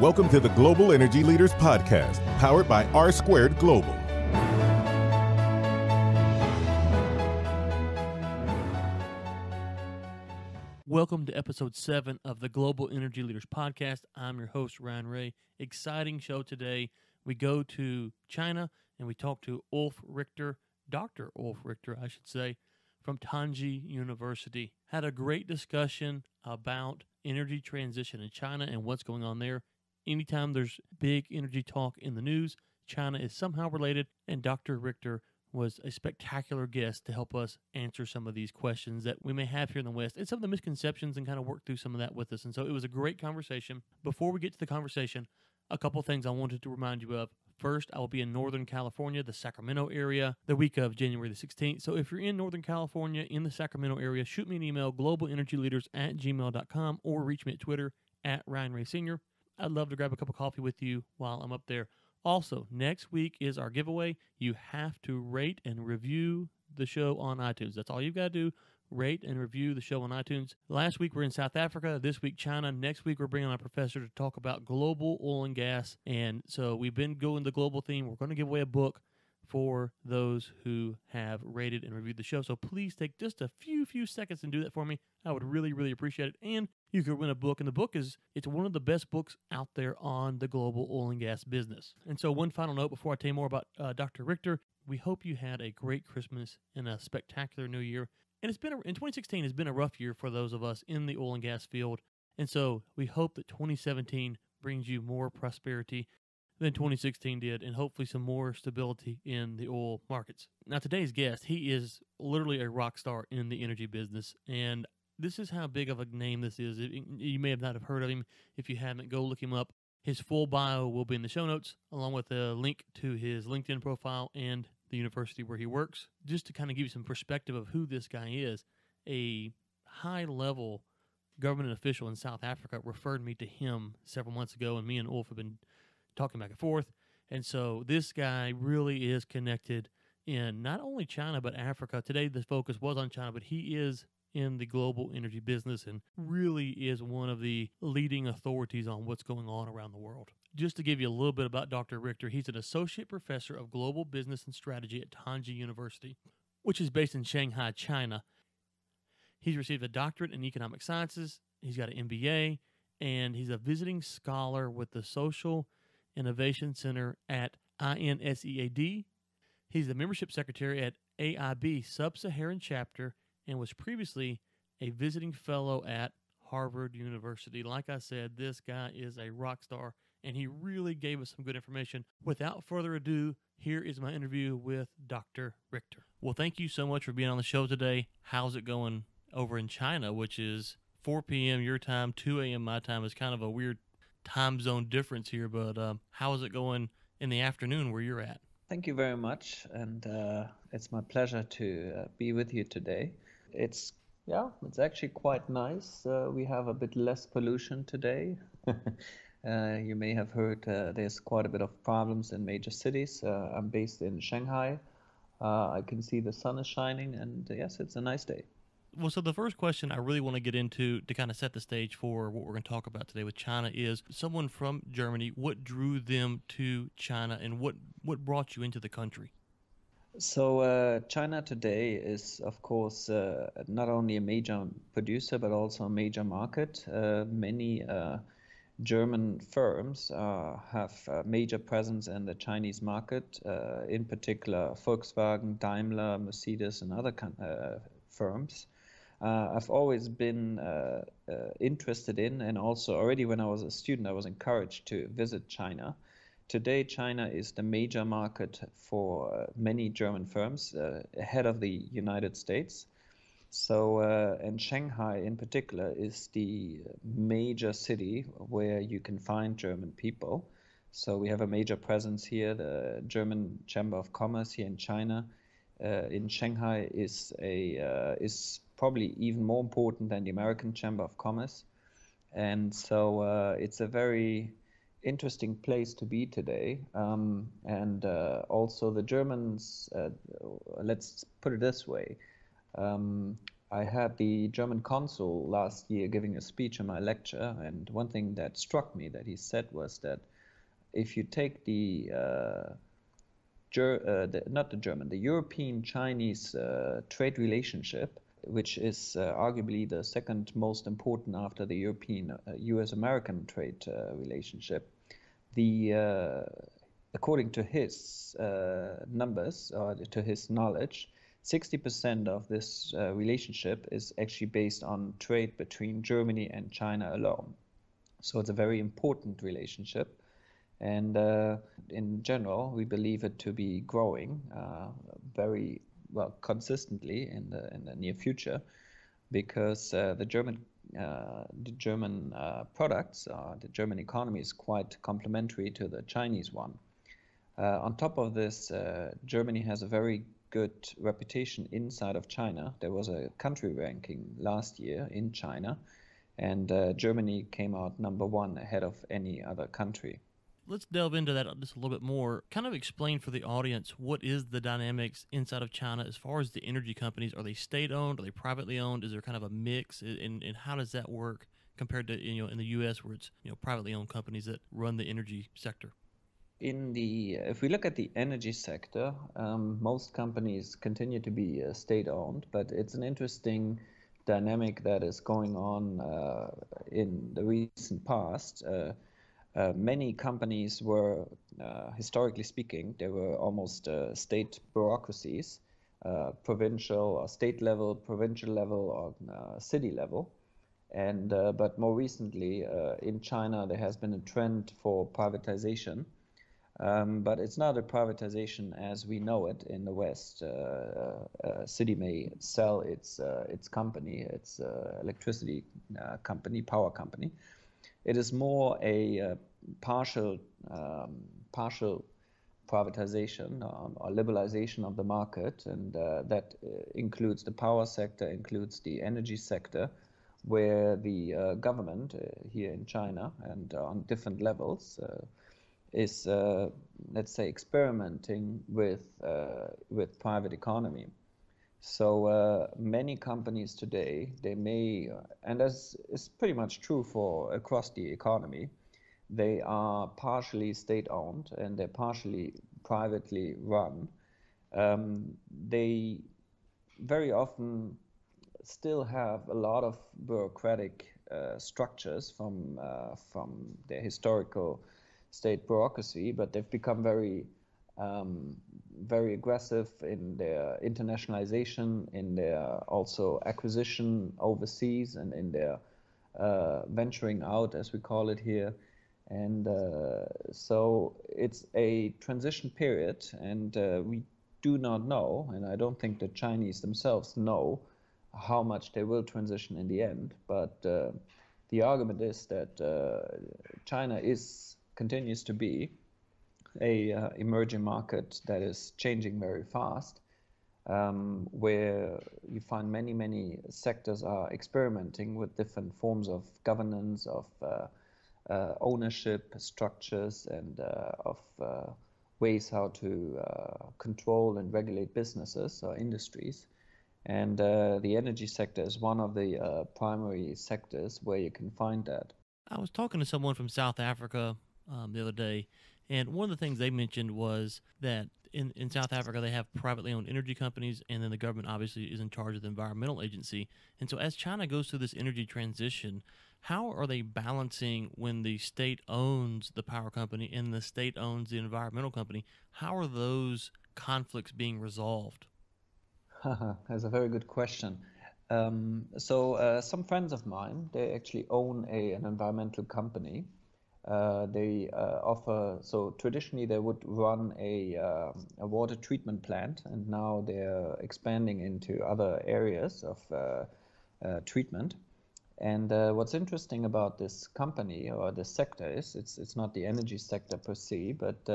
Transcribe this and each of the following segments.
Welcome to the Global Energy Leaders Podcast, powered by R Squared Global. Welcome to episode 7 of the Global Energy Leaders Podcast. I'm your host, Ryan Ray. Exciting show today. We go to China and we talk to Ulf Richter, Dr. Ulf Richter, I should say, from Taunji University. Had a great discussion about energy transition in China and what's going on there. Anytime there's big energy talk in the news, China is somehow related, and Dr. Richter was a spectacular guest to help us answer some of these questions that we may have here in the West and some of the misconceptions and kind of work through some of that with us. And so it was a great conversation. Before we get to the conversation, a couple things I wanted to remind you of. First, I will be in Northern California, the Sacramento area, the week of January the 16th. So if you're in Northern California, in the Sacramento area, shoot me an email, globalenergyleaders@gmail.com, or reach me at Twitter @RyanRaySenior. I'd love to grab a cup of coffee with you while I'm up there. Also, next week is our giveaway. You have to rate and review the show on iTunes. That's all you've got to do. Rate and review the show on iTunes. Last week we're in South Africa. This week, China. Next week, we're bringing on a professor to talk about global oil and gas. And so we've been going the global theme. We're going to give away a book for those who have rated and reviewed the show. So please take just a few seconds and do that for me. I would really, really appreciate it. And you could win a book. And the book it's one of the best books out there on the global oil and gas business. And so one final note before I tell you more about Dr. Richter, we hope you had a great Christmas and a spectacular New Year. And in 2016 has been a rough year for those of us in the oil and gas field. And so we hope that 2017 brings you more prosperity than 2016 did, and hopefully some more stability in the oil markets. Now, today's guest, he is literally a rock star in the energy business, and this is how big of a name this is. You may not have heard of him. If you haven't, go look him up. His full bio will be in the show notes, along with a link to his LinkedIn profile and the university where he works. Just to kind of give you some perspective of who this guy is, a high-level government official in South Africa referred me to him several months ago, and me and Ulf have been talking back and forth. And so this guy really is connected in not only China, but Africa. Today, the focus was on China, but he is in the global energy business and really is one of the leading authorities on what's going on around the world. Just to give you a little bit about Dr. Richter, he's an associate professor of global business and strategy at Taunji University, which is based in Shanghai, China. He's received a doctorate in economic sciences. He's got an MBA, and he's a visiting scholar with the Social Innovation Center at INSEAD. He's the membership secretary at AIB Sub-Saharan Chapter and was previously a visiting fellow at Harvard University. Like I said, this guy is a rock star, and he really gave us some good information. Without further ado, here is my interview with Dr. Richter. Well, thank you so much for being on the show today. How's it going over in China, which is 4 p.m. your time, 2 a.m. my time? Is kind of a weird time zone difference here, but how is it going in the afternoon where you're at? Thank you very much, and it's my pleasure to be with you today. It's actually quite nice. We have a bit less pollution today. You may have heard there's quite a bit of problems in major cities. I'm based in Shanghai. I can see the sun is shining, and yes, it's a nice day. Well, so the first question I really want to get into to kind of set the stage for what we're going to talk about today with China is someone from Germany. What drew them to China, and what brought you into the country? So China today is, of course, not only a major producer, but also a major market. Many German firms have a major presence in the Chinese market, in particular Volkswagen, Daimler, Mercedes, and other firms. I've always been interested in, and also already when I was a student, I was encouraged to visit China. Today, China is the major market for many German firms, ahead of the United States. So, and Shanghai in particular is the major city where you can find German people. So we have a major presence here. The German Chamber of Commerce here in China, in Shanghai, is probably even more important than the American Chamber of Commerce. And so it's a very interesting place to be today. And also the Germans, let's put it this way, I had the German consul last year giving a speech in my lecture, and one thing that struck me that he said was that if you take the European-Chinese trade relationship, which is arguably the second most important after the European US-American trade relationship, according to his numbers or to his knowledge, 60% of this relationship is actually based on trade between Germany and China alone. So it's a very important relationship. And in general, we believe it to be growing very well consistently in the near future, because the German products, the German economy is quite complementary to the Chinese one. On top of this, Germany has a very good reputation inside of China. There was a country ranking last year in China, and Germany came out number one ahead of any other country. Let's delve into that just a little bit more. Kind of explain for the audience what is the dynamics inside of China as far as the energy companies. Are they state-owned? Are they privately owned? Is there kind of a mix? And how does that work compared to in the U.S. where it's privately owned companies that run the energy sector? If we look at the energy sector, most companies continue to be state-owned, but it's an interesting dynamic that is going on in the recent past. Many companies were, historically speaking, they were almost state bureaucracies, provincial or state level, provincial level, or city level. And but more recently, in China, there has been a trend for privatization. But it's not a privatization as we know it in the West. A city may sell its company, its electricity company, power company. It is more a partial privatization or liberalization of the market, and that includes the power sector, includes the energy sector, where the government here in China and on different levels is, let's say, experimenting with private economy. So many companies today, they may, and as is pretty much true for across the economy, they are partially state-owned and they're partially privately run. They very often still have a lot of bureaucratic structures from their historical state bureaucracy, but they've become very aggressive in their internationalization, in their also acquisition overseas, and in their venturing out, as we call it here. And so it's a transition period, and we do not know, and I don't think the Chinese themselves know how much they will transition in the end. But the argument is that China continues to be a emerging market that is changing very fast, where you find many sectors are experimenting with different forms of governance, of ownership structures, and of ways how to control and regulate businesses or industries. And the energy sector is one of the primary sectors where you can find that. I was talking to someone from South Africa the other day, and one of the things they mentioned was that in South Africa they have privately owned energy companies, and then the government obviously is in charge of the environmental agency. And so as China goes through this energy transition, how are they balancing when the state owns the power company and the state owns the environmental company? How are those conflicts being resolved? That's a very good question. Some friends of mine, they actually own an environmental company. They offer, so traditionally they would run a water treatment plant, and now they're expanding into other areas of treatment. And what's interesting about this company or this sector is it's not the energy sector per se, but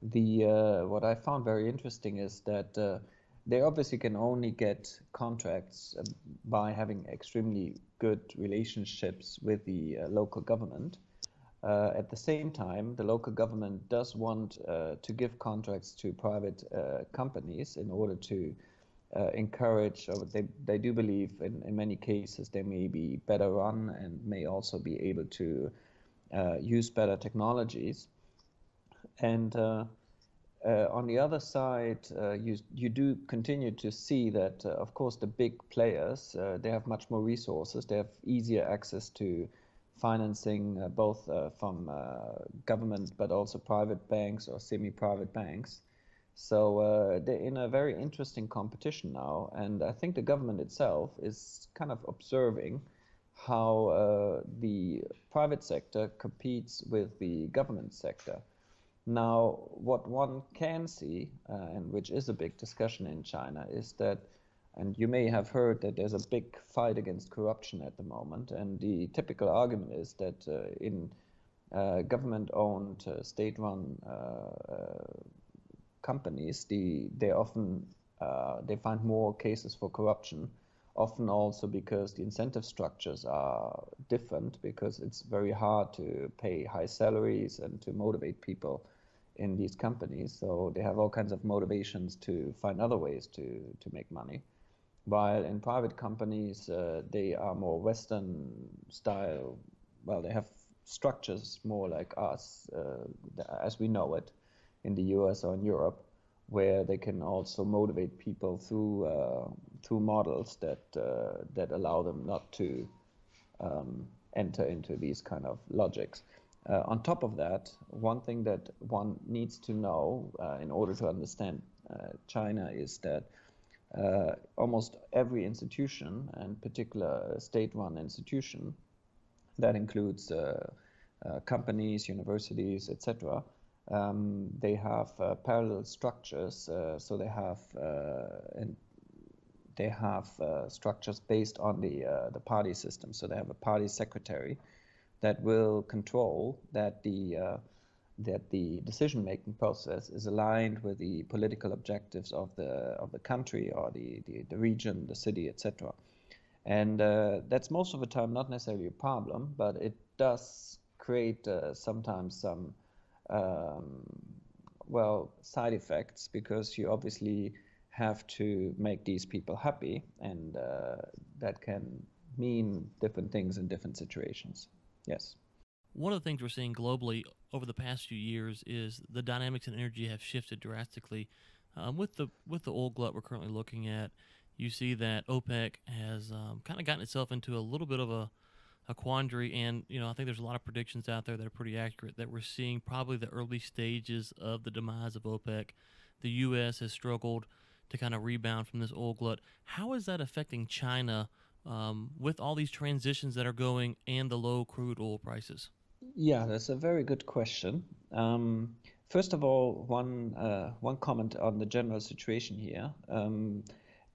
what I found very interesting is that they obviously can only get contracts by having extremely good relationships with the local government. At the same time, the local government does want to give contracts to private companies in order to encourage, or they do believe in many cases they may be better run and may also be able to use better technologies. And on the other side, you do continue to see that, of course, the big players, they have much more resources. They have easier access to financing, both from government, but also private banks or semi-private banks. So they're in a very interesting competition now. And I think the government itself is kind of observing how the private sector competes with the government sector. Now, what one can see, and which is a big discussion in China, is that, and you may have heard that there's a big fight against corruption at the moment. And the typical argument is that in government-owned, state-run companies, they often they find more cases for corruption, often also because the incentive structures are different, because it's very hard to pay high salaries and to motivate people in these companies. So they have all kinds of motivations to find other ways to make money. While in private companies, they are more Western style. Well, they have structures more like us, as we know it in the US or in Europe, where they can also motivate people through models that allow them not to enter into these kind of logics. On top of that, one thing that one needs to know in order to understand China is that almost every institution, and particular state-run institution, that includes companies, universities, etc., they have parallel structures. So they have structures based on the party system. So they have a party secretary that will control that the decision-making process is aligned with the political objectives of the country or the region, the city, etc. And that's most of the time not necessarily a problem, but it does create sometimes some side effects, because you obviously have to make these people happy, and that can mean different things in different situations. Yes. One of the things we're seeing globally over the past few years is the dynamics in energy have shifted drastically. With the oil glut we're currently looking at, you see that OPEC has kind of gotten itself into a little bit of a quandary, and I think there's a lot of predictions out there that are pretty accurate that we're seeing probably the early stages of the demise of OPEC. The U.S. has struggled to kind of rebound from this oil glut. How is that affecting China with all these transitions that are going and the low crude oil prices? Yeah, that's a very good question. First of all, one comment on the general situation here.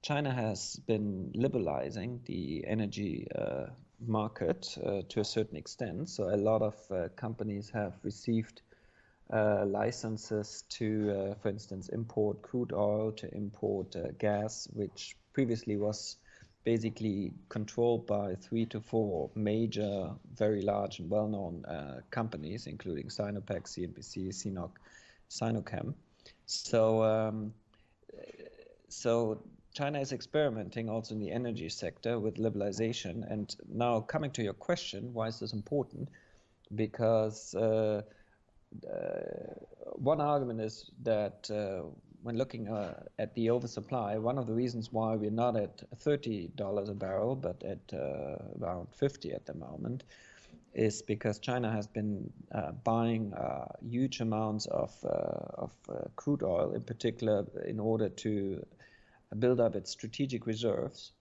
China has been liberalizing the energy market to a certain extent. So a lot of companies have received licenses to, for instance, import crude oil, to import gas, which previously was basically controlled by 3 to 4 major, very large and well-known companies, including Sinopec, CNPC, CNOOC, Sinochem. So China is experimenting also in the energy sector with liberalization. And now coming to your question, why is this important? Because one argument is that when looking at the oversupply, one of the reasons why we're not at $30 a barrel, but at around 50 at the moment, is because China has been buying huge amounts of crude oil, in particular, in order to build up its strategic reserves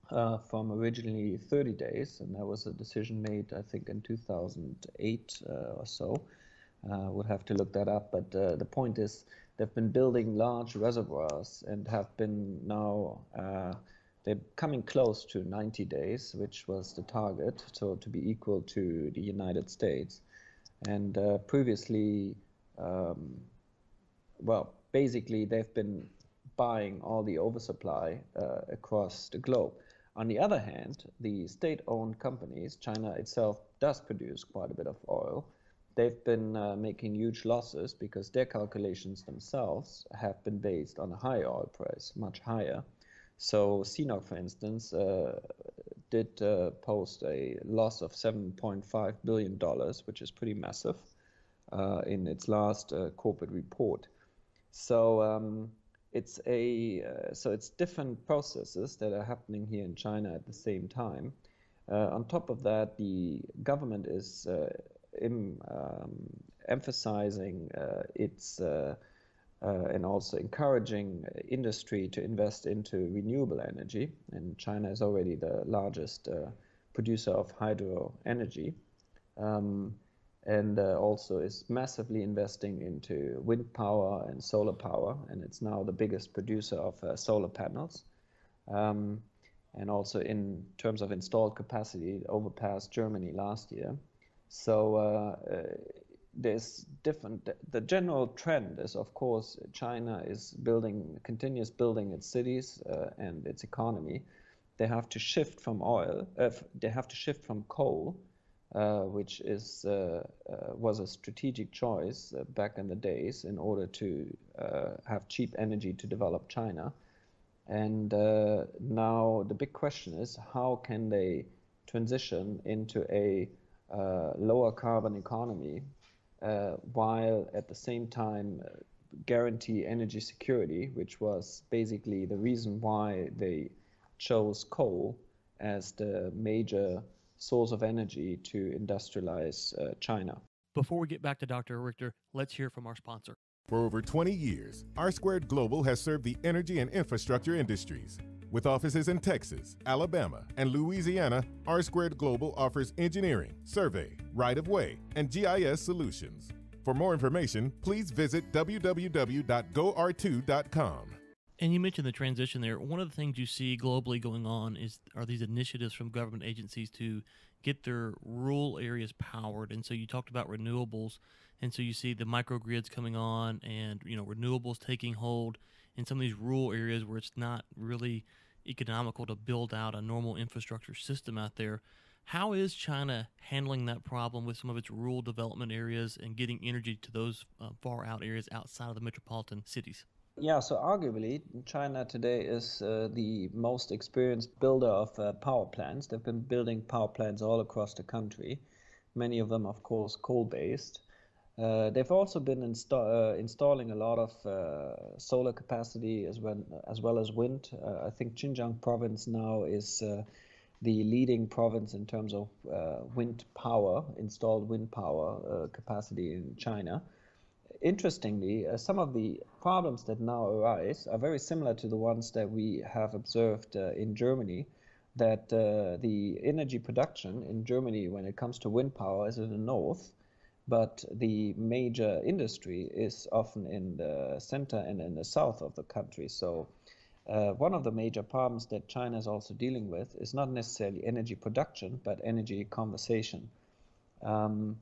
from originally 30 days. And that was a decision made, I think, in 2008 or so. Would have to look that up. But the point is, they've been building large reservoirs and have been now, they're coming close to 90 days, which was the target, so to be equal to the United States. And previously, basically they've been buying all the oversupply across the globe. On the other hand, the state-owned companies, China itself does produce quite a bit of oil. They've been making huge losses because their calculations themselves have been based on a high oil price, much higher. So CNOOC, for instance, did post a loss of $7.5 billion, which is pretty massive, in its last corporate report. So it's different processes that are happening here in China at the same time. On top of that, the government is emphasizing its and also encouraging industry to invest into renewable energy. And China is already the largest producer of hydro energy, and also is massively investing into wind power and solar power. And it's now the biggest producer of solar panels. And also in terms of installed capacity, it overpassed Germany last year. So there's different. The general trend is, of course, China is continues building its cities and its economy. They have to shift from oil. They have to shift from coal, which was a strategic choice back in the days in order to have cheap energy to develop China. And now the big question is, how can they transition into a lower carbon economy while at the same time guarantee energy security, which was basically the reason why they chose coal as the major source of energy to industrialize China. Before we get back to Dr. Richter, let's hear from our sponsor. For over 20 years, R Squared Global has served the energy and infrastructure industries. With offices in Texas, Alabama, and Louisiana, R Squared Global offers engineering, survey, right-of-way, and GIS solutions. For more information, please visit www.gor2.com. And you mentioned the transition there. One of the things you see globally going on are these initiatives from government agencies to get their rural areas powered. And so you talked about renewables, and so you see the microgrids coming on, and renewables taking hold in some of these rural areas where it's not really economical to build out a normal infrastructure system out there. How is China handling that problem with some of its rural development areas and getting energy to those far out areas outside of the metropolitan cities? Yeah, so arguably, China today is the most experienced builder of power plants. They've been building power plants all across the country, many of them, of course, coal-based. They've also been installing a lot of solar capacity as well as wind. I think Xinjiang province now is the leading province in terms of installed wind power capacity in China. Interestingly, some of the problems that now arise are very similar to the ones that we have observed in Germany, that the energy production in Germany when it comes to wind power is in the north, but the major industry is often in the center and in the south of the country. So one of the major problems that China is also dealing with is not necessarily energy production, but energy conservation. Moreover,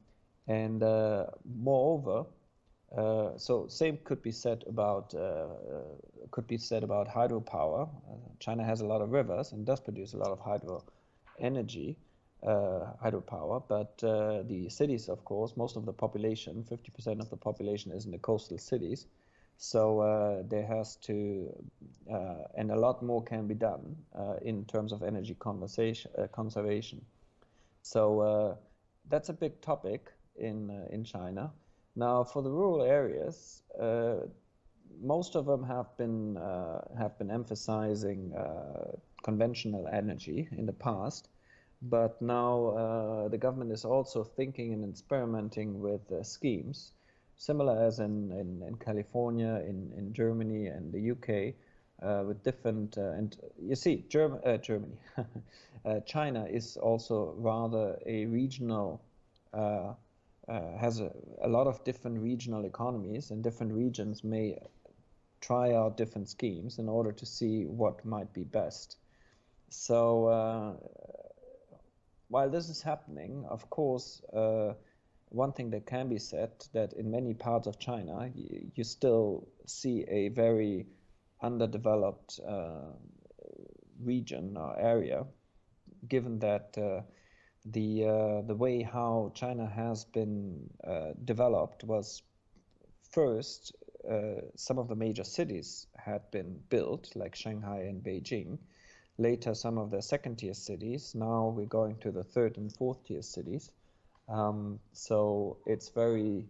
so same could be said about hydropower. China has a lot of rivers and does produce a lot of hydropower, but the cities, of course, most of the population, 50% of the population is in the coastal cities. So there has to, and a lot more can be done in terms of energy conservation. So that's a big topic in China. Now, for the rural areas, most of them have been emphasizing conventional energy in the past, but now the government is also thinking and experimenting with schemes, similar as in California, in Germany, and the UK, with different. And you see, Germany, China is also rather a regional. Has a lot of different regional economies, and different regions may try out different schemes in order to see what might be best. So while this is happening, of course, one thing that can be said, that in many parts of China, you still see a very underdeveloped region or area, given that the way how China has been developed was first some of the major cities had been built, like Shanghai and Beijing. Later, some of the second-tier cities. Now we're going to the third and fourth-tier cities. So it's very,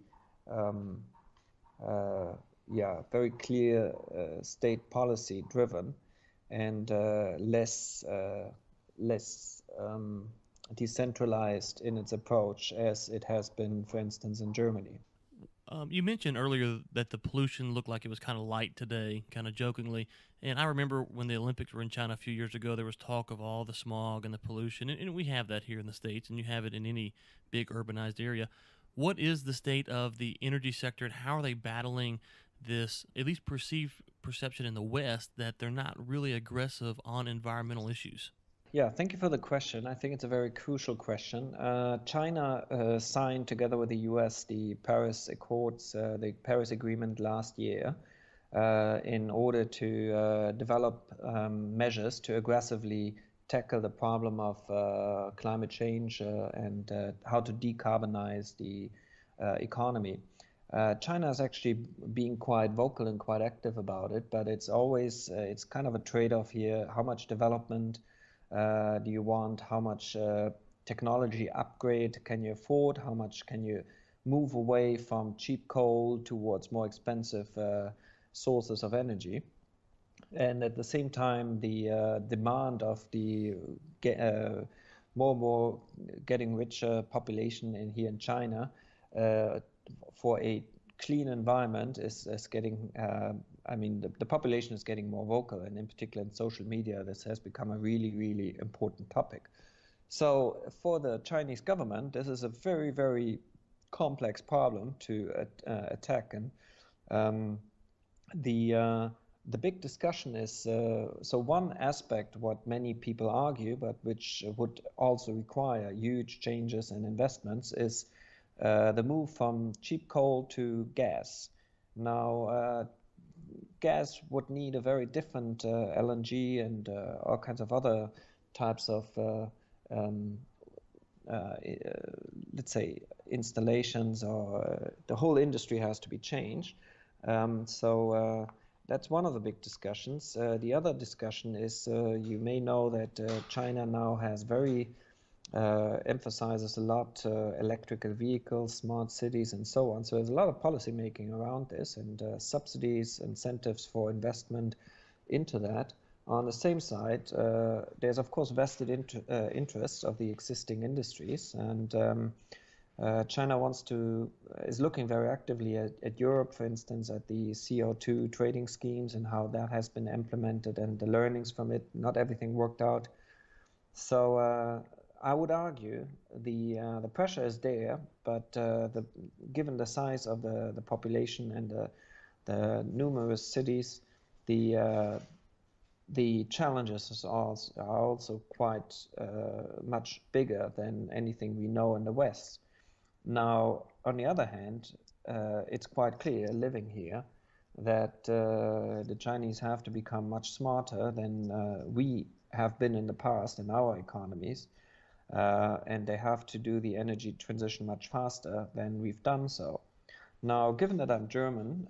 um, very clear state policy driven, and less decentralized in its approach as it has been, for instance, in Germany. You mentioned earlier that the pollution looked like it was kind of light today, kind of jokingly. And I remember when the Olympics were in China a few years ago, there was talk of all the smog and the pollution. And we have that here in the States, and you have it in any big urbanized area. What is the state of the energy sector, and how are they battling this, at least perceived perception in the West, that they're not really aggressive on environmental issues? Yeah, thank you for the question. I think it's a very crucial question. China signed together with the US the Paris Accords, the Paris Agreement last year, in order to develop measures to aggressively tackle the problem of climate change and how to decarbonize the economy. China is actually being quite vocal and quite active about it, but it's always it's kind of a trade-off here. How much development do you want? How much technology upgrade can you afford? How much can you move away from cheap coal towards more expensive sources of energy? And at the same time, the demand of the more and more getting richer population here in China for a clean environment is getting, the population is getting more vocal, and in particular in social media, this has become a really, really important topic. So for the Chinese government, this is a very, very complex problem to attack. And the big discussion is, so one aspect, what many people argue, but which would also require huge changes and investments, is the move from cheap coal to gas. Now, gas would need a very different LNG and all kinds of other types of, let's say, installations, or the whole industry has to be changed. So that's one of the big discussions. The other discussion is, you may know that China now has very emphasizes a lot electrical vehicles, smart cities, and so on. So there's a lot of policy making around this, and subsidies, incentives for investment into that. On the same side, there's of course vested interests of the existing industries, and China is looking very actively at Europe, for instance, at the CO2 trading schemes and how that has been implemented and the learnings from it. Not everything worked out. So I would argue the pressure is there, but given the size of the population and the numerous cities, the challenges are also quite much bigger than anything we know in the West. Now, on the other hand, it's quite clear living here that the Chinese have to become much smarter than we have been in the past in our economies. And they have to do the energy transition much faster than we've done so. Now, given that I'm German,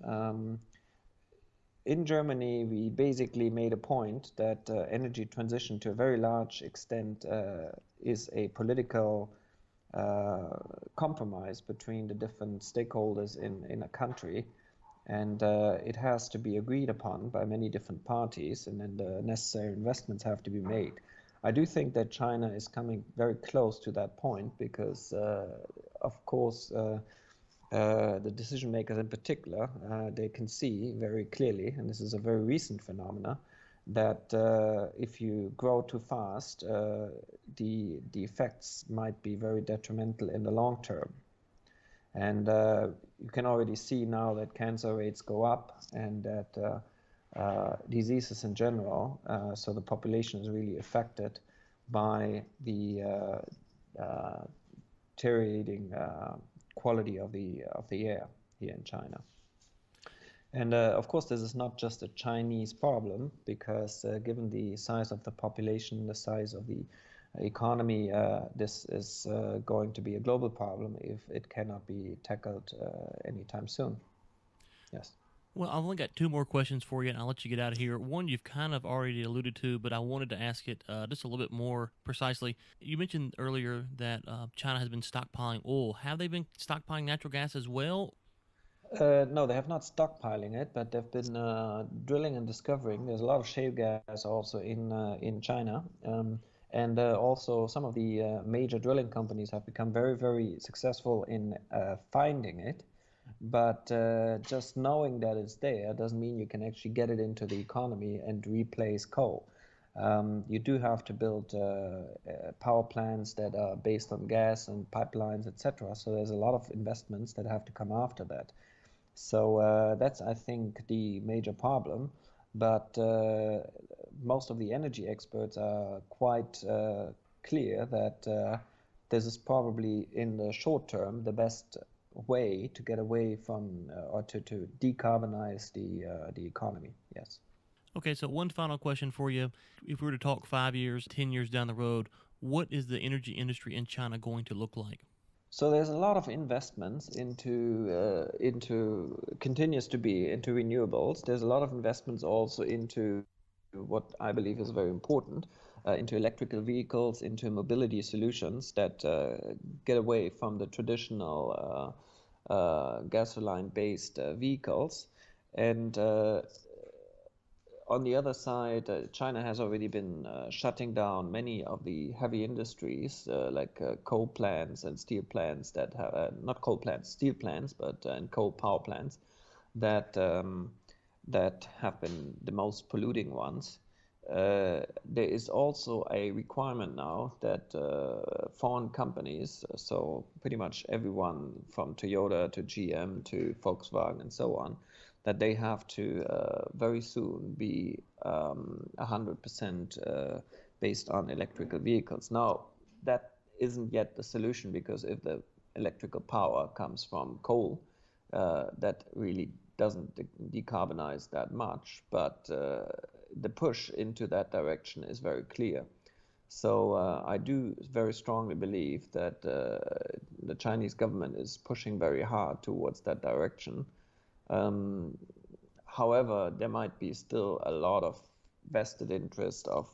in Germany, we basically made a point that energy transition to a very large extent is a political compromise between the different stakeholders in a country, and it has to be agreed upon by many different parties, and then the necessary investments have to be made. I do think that China is coming very close to that point because, of course, the decision makers in particular, they can see very clearly, and this is a very recent phenomena, that if you grow too fast, the effects might be very detrimental in the long term. And you can already see now that cancer rates go up, and that diseases in general, so the population is really affected by the deteriorating quality of the air here in China. And of course, this is not just a Chinese problem, because given the size of the population, the size of the economy, this is going to be a global problem if it cannot be tackled anytime soon. Yes. Well, I've only got two more questions for you, and I'll let you get out of here. One you've kind of already alluded to, but I wanted to ask it just a little bit more precisely. You mentioned earlier that China has been stockpiling oil. Have they been stockpiling natural gas as well? No, they have not stockpiling it, but they've been drilling and discovering. There's a lot of shale gas also in China, and also some of the major drilling companies have become very, very successful in finding it. But just knowing that it's there doesn't mean you can actually get it into the economy and replace coal. You do have to build power plants that are based on gas and pipelines, etc. So there's a lot of investments that have to come after that. So that's, I think, the major problem. But most of the energy experts are quite clear that this is probably, in the short term, the best way to get away from or to decarbonize the economy. Yes. Okay, so one final question for you. If we were to talk 5 years, 10 years down the road, what is the energy industry in China going to look like? So there's a lot of investments continues to be into renewables. There's a lot of investments also into what I believe is very important, into electrical vehicles, into mobility solutions that get away from the traditional gasoline-based vehicles. And on the other side, China has already been shutting down many of the heavy industries like coal plants and steel plants that have, not coal plants, steel plants, but and coal power plants that that have been the most polluting ones. There is also a requirement now that foreign companies, so pretty much everyone from Toyota to GM to Volkswagen and so on, that they have to very soon be 100% based on electrical vehicles. Now, that isn't yet the solution, because if the electrical power comes from coal, that really doesn't decarbonize that much, but the push into that direction is very clear. So I do very strongly believe that the Chinese government is pushing very hard towards that direction. However, there might be still a lot of vested interest of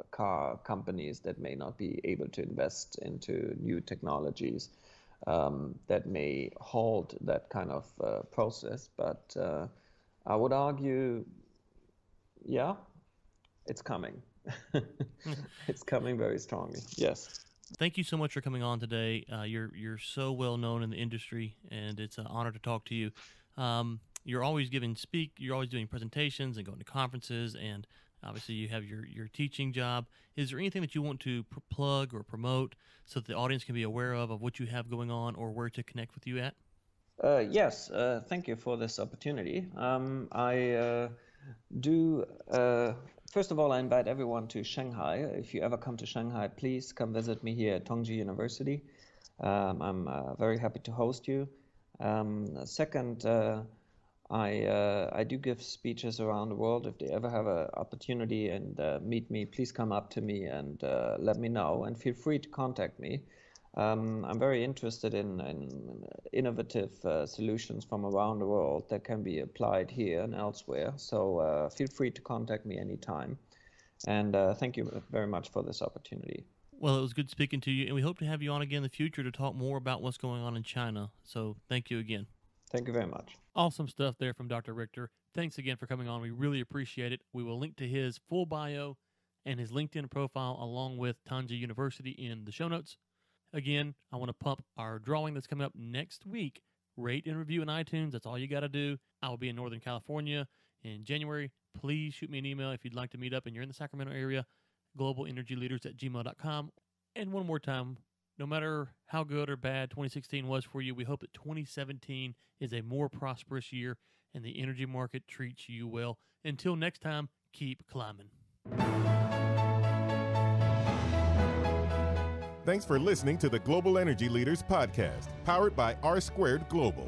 car companies that may not be able to invest into new technologies that may halt that kind of process. But I would argue, yeah, it's coming. It's coming very strongly. Yes. Thank you so much for coming on today. You're so well known in the industry, and it's an honor to talk to you. You're always you're always doing presentations and going to conferences, and obviously you have your teaching job. Is there anything that you want to plug or promote so that the audience can be aware of what you have going on or where to connect with you at? Yes, thank you for this opportunity. I do, first of all, I invite everyone to Shanghai. If you ever come to Shanghai, please come visit me here at Tongji University. I'm very happy to host you. Second, I do give speeches around the world. If they ever have an opportunity and meet me, please come up to me and let me know, and feel free to contact me. I'm very interested in innovative solutions from around the world that can be applied here and elsewhere. So feel free to contact me anytime. And thank you very much for this opportunity. Well, it was good speaking to you, and we hope to have you on again in the future to talk more about what's going on in China. So thank you again. Thank you very much. Awesome stuff there from Dr. Richter. Thanks again for coming on. We really appreciate it. We will link to his full bio and his LinkedIn profile along with Tongji University in the show notes. Again, I want to pump our drawing that's coming up next week. Rate and review in iTunes. That's all you got to do. I will be in Northern California in January. Please shoot me an email if you'd like to meet up and you're in the Sacramento area. globalenergyleaders@gmail.com. And one more time, no matter how good or bad 2016 was for you, we hope that 2017 is a more prosperous year and the energy market treats you well. Until next time, keep climbing. Thanks for listening to the Global Energy Leaders podcast, powered by R2 Global.